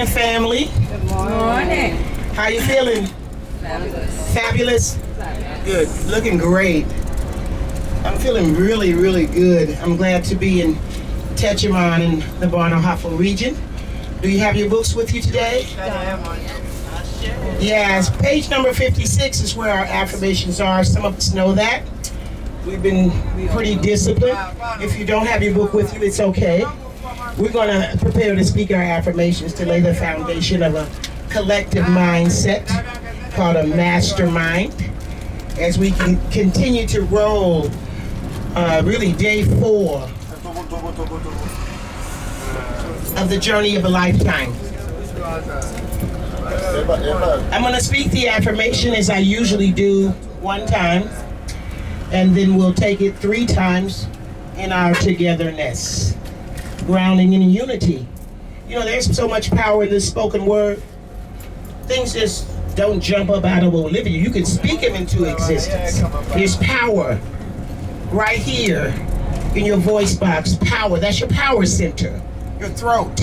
morning, family. Good morning. How you feeling? Fabulous? Good. Looking great. I'm feeling really, really good. I'm glad to be in Techiman in the Bonhoeffer region. Do you have your books with you today? Yes. Page number 56 is where our affirmations are. Some of us know that. We've been pretty disciplined. If you don't have your book with you, it's okay. We're going to prepare to speak our affirmations to lay the foundation of a collective mindset called a mastermind as we can continue to roll really day 4 of the journey of a lifetime. I'm going to speak the affirmation as I usually do one time, and then we'll take it 3 times in our togetherness, grounding in unity. You know, there's so much power in this spoken word. Things just don't jump up out of oblivion. You can speak them into existence. There's power right here in your voice box. Power, that's your power center, your throat.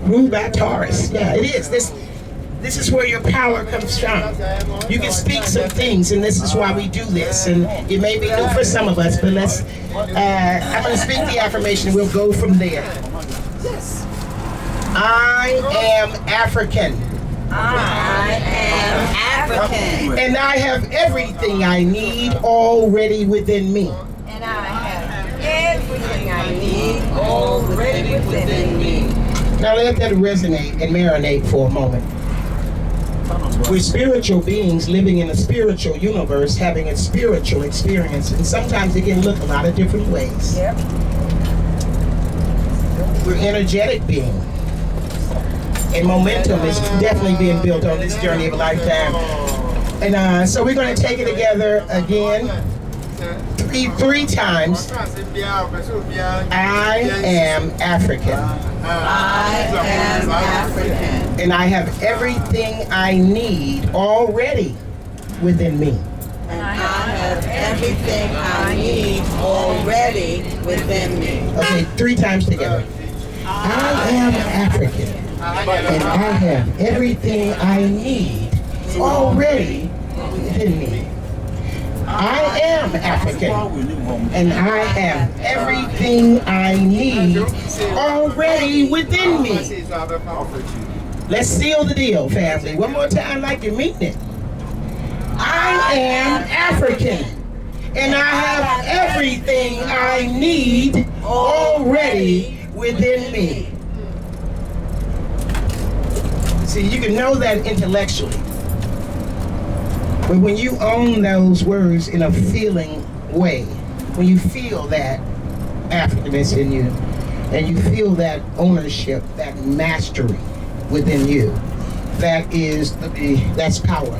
Ruled by Taurus. Yeah, it is. This is where your power comes from. You can speak some things, and this is why we do this. And it may be new for some of us, but let's, I'm going to speak the affirmation, and we'll go from there. I am African. I am African. And I have everything I need already within me. And I have everything I need already within me. Now let that resonate and marinate for a moment. We're spiritual beings living in a spiritual universe, having a spiritual experience, and sometimes it can look a lot of different ways. Yep. We're energetic beings, and momentum is definitely being built on this journey of a lifetime. And so we're going to take it together again, three times. I am African. I am African. And I have everything I need already within me. And I have everything I need already within me. Okay, 3 times together. I am African. And I have everything I need already within me. I am African, and I have everything I need already within me. Let's seal the deal, family. One more time like you mean it. I am African, and I have everything I need already within me. See, you can know that intellectually. But when you own those words in a feeling way, when you feel that Africanness in you, and you feel that ownership, that mastery within you, that's power.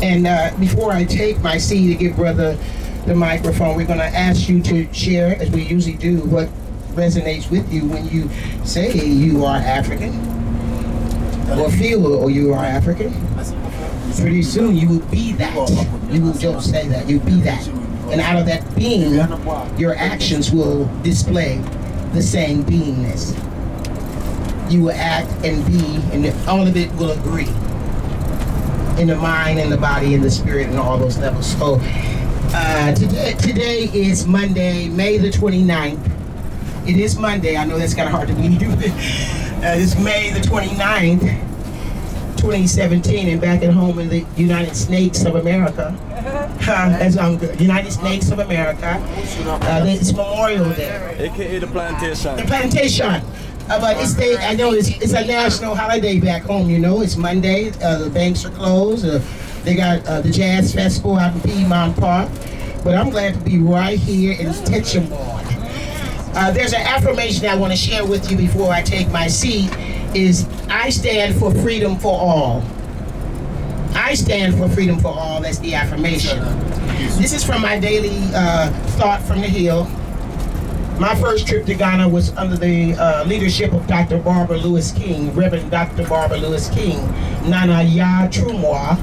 And before I take my seat to give Brother the microphone, we're going to ask you to share, as we usually do, what resonates with you when you say you are African, or feel or you are African. Pretty soon you will be that. You will just say that. You be that. And out of that being, your actions will display the same beingness. You will act and be, and all of it will agree. In the mind, in the body, in the spirit, and all those levels. So today is Monday, May the 29th. It is Monday. I know that's kind of hard to believe. It's May the 29th. 2017, and back at home in the United States of America. United States of America. It's Memorial Day. AKA the plantation. The plantation. But I know it's a national holiday back home, you know. It's Monday. The banks are closed. They got the Jazz Festival out in Piedmont Park. But I'm glad to be right here in Techiman. There's an affirmation I want to share with you before I take my seat. Is I stand for freedom for all. I stand for freedom for all. That's the affirmation. This is from my daily thought from the hill. My first trip to Ghana was under the leadership of Dr. Barbara Lewis King, Reverend Dr. Barbara Lewis King, Nana Ya Trumwa,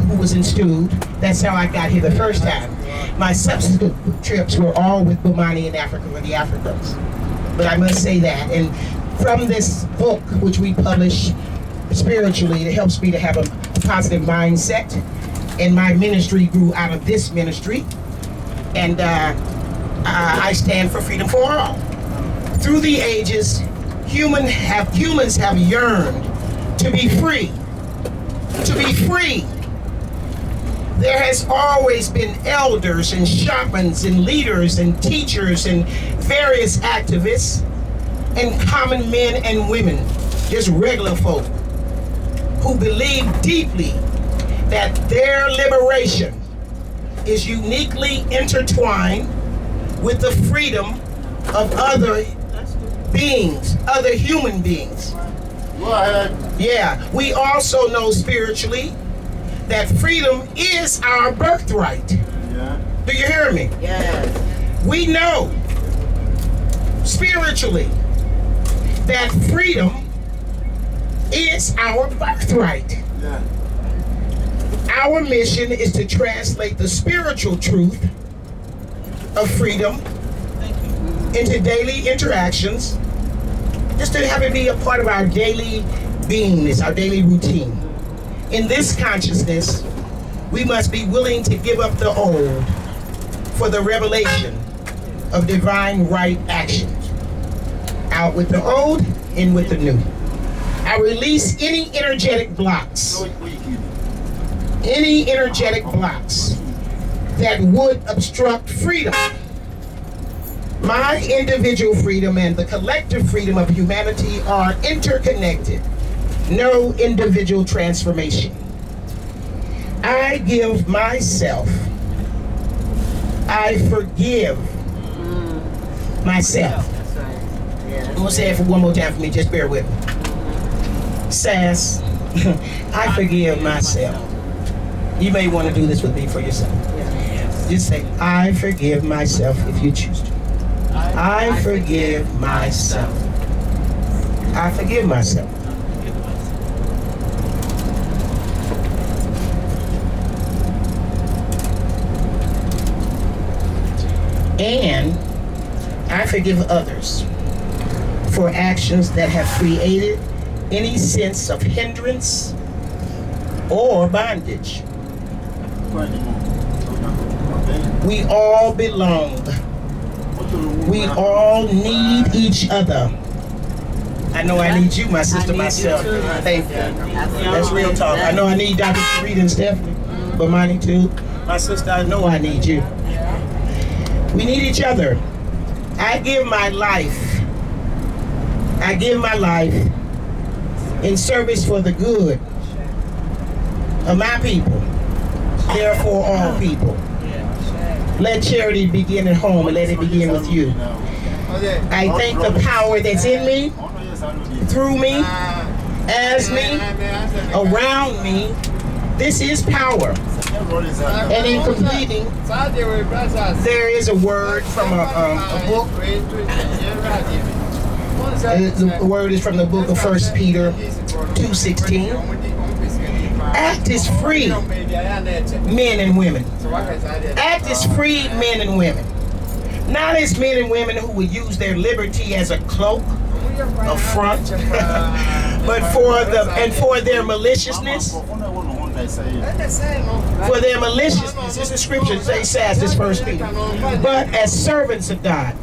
who was installed. That's how I got here the first time. My subsequent trips were all with Bomani in Africa, with the Africans. But I must say that. And from this book, which we publish spiritually, it helps me to have a positive mindset. And my ministry grew out of this ministry. And I stand for freedom for all. Through the ages, humans have yearned to be free. To be free. There has always been elders and shamans and leaders and teachers and various activists and common men and women, just regular folk, who believe deeply that their liberation is uniquely intertwined with the freedom of other beings, other human beings. Go ahead. Yeah, we also know spiritually that freedom is our birthright. Yeah. Do you hear me? Yes. We know spiritually that freedom is our birthright. Yeah. Our mission is to translate the spiritual truth of freedom into daily interactions, just to have it be a part of our daily beingness, our daily routine. In this consciousness, we must be willing to give up the old for the revelation of divine right actions. Out with the old, in with the new. I release any energetic blocks that would obstruct freedom. My individual freedom and the collective freedom of humanity are interconnected. No individual transformation. I give myself. I forgive myself. That's right. Yes. I'm gonna say it for one more time for me, just bear with me. SAS, I forgive myself. You may want to do this with me for yourself. Yes. Just say, I forgive myself if you choose to. I forgive myself. I forgive myself. And I forgive others for actions that have created any sense of hindrance or bondage. We all belong. We all need each other. I know I need you, my sister, myself. Thank you. That's real talk. I know I need Dr. Sharita and Stephanie, but Monty too. My sister, I know I need you. We need each other. I give my life in service for the good of my people, therefore all people. Let charity begin at home and let it begin with you. I thank the power that's in me, through me, as me, around me. This is power. And in completing, there is a word from a book. The word is from the book of 1 Peter 2:16. Act is free, men and women. Act is free, men and women. Not as men and women who would use their liberty as a cloak, a front, but for their maliciousness. For their maliciousness, it's the scripture that says this 1 Peter. But as servants of God.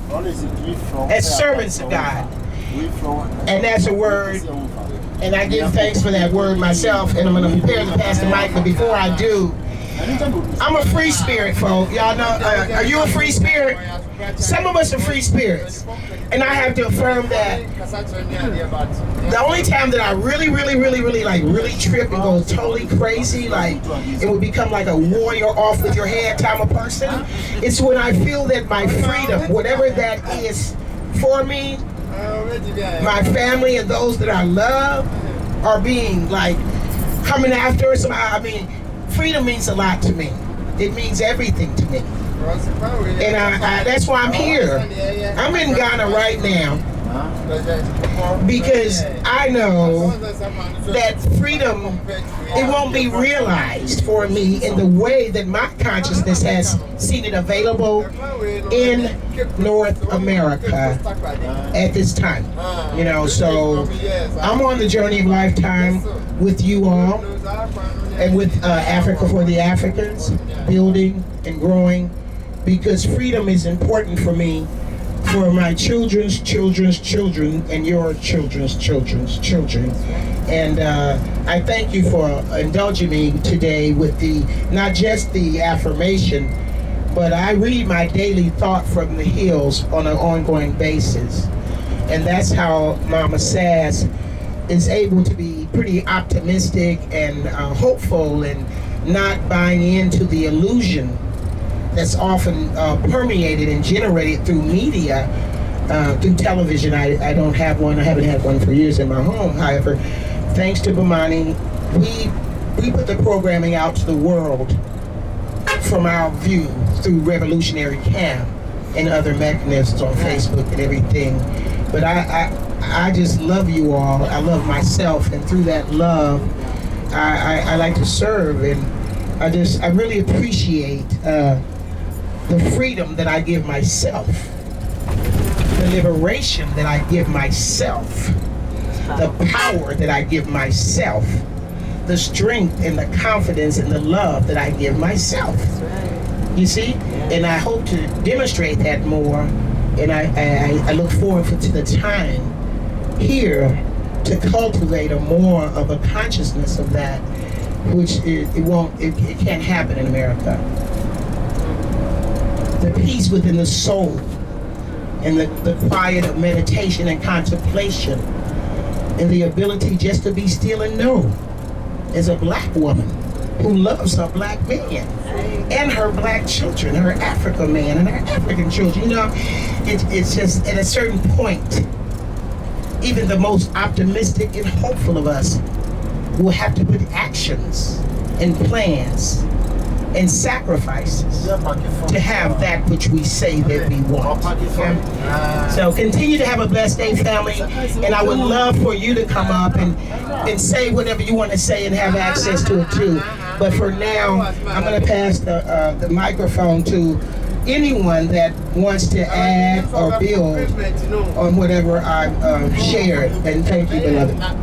As servants of God. And that's a word. And I give thanks for that word myself, and I'm going to prepare to pass the mic, but before I do, I'm a free spirit, folks. Y'all know, are you a free spirit? Some of us are free spirits. And I have to affirm that the only time that I really trip and go totally crazy, like it would become like a warrior off with your head type of person, it's when I feel that my freedom, whatever that is for me, my family and those that I love are being like coming after us. I mean, freedom means a lot to me. It means everything to me. And that's why I'm here. I'm in Ghana right now. Because I know that freedom, it won't be realized for me in the way that my consciousness has seen it available in North America at this time. You know, so I'm on the journey of lifetime with you all and with Africa for the Africans, building and growing, because freedom is important for me, for my children's children's children, and your children's children's children. And I thank you for indulging me today with the, not just the affirmation, but I read my daily thought from the hills on an ongoing basis. And that's how Mama SAS is able to be pretty optimistic and hopeful, and not buying into the illusion that's often permeated and generated through media, through television. I don't have one. I haven't had one for years in my home. However, thanks to Bomani, we put the programming out to the world from our view through Revolutionary Camp and other mechanisms on Facebook and everything. But I just love you all. I love myself, and through that love, I like to serve, and I really appreciate the freedom that I give myself, the liberation that I give myself, the power that I give myself, the strength and the confidence and the love that I give myself. You see? And I hope to demonstrate that more, and I look forward to the time here to cultivate more of a consciousness of that, which it can't happen in America. The peace within the soul, and the quiet of meditation and contemplation, and the ability just to be still and know, as a black woman who loves her black man and her black children, her African man and her African children. You know, it's just at a certain point, even the most optimistic and hopeful of us will have to put actions and plans and sacrifices to have that which we say that we want. Okay? So continue to have a blessed day, family, and I would love for you to come up and say whatever you want to say and have access to it too. But for now, I'm going to pass the microphone to anyone that wants to add or build on whatever I've shared. And thank you, beloved.